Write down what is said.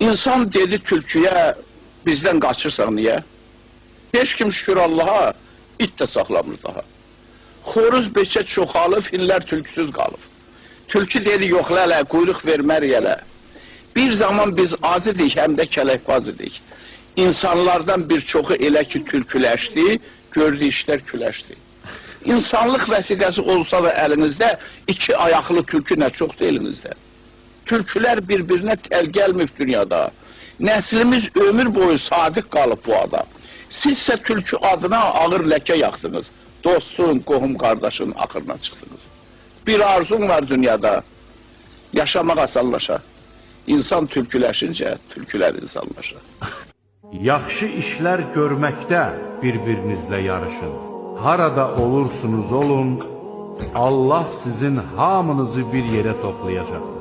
İnsan dedi tülküyə, bizdən qaçırsan niyə? Heç kim şükür Allaha, it də saxlamır daha. Xoruz beçə çoxalıb, fillər tülküsüz qalıb. Tülkü dedi, yox lələ, quyruq vermər yelə. Bir zaman biz az idik, həm də kələkbaz idik. İnsanlardan bir çoxu elə ki tülküləşdi, gördü işlər küləşdi. İnsanlıq vəsiqəsi olsa da əlinizdə, iki ayaqlı tülkü nə çoxdur elinizdə. Tülkülər bir-birinə təl gəlmir dünyada. Nəslimiz ömür boyu sadiq qalıb bu ada. Sizsə tülkü adına ağır ləkə yaxdınız. Dostun, qohum, qardaşın axırına çıxdınız. Bir arzun var dünyada, yaşamaq asanlaşa. İnsan tülküləşincə, tülkülər insanlaşa. Yaxşı işlər görməkdə bir-birinizlə yarışın. Harada olursunuz olun, Allah sizin hamınızı bir yerə toplayacaq.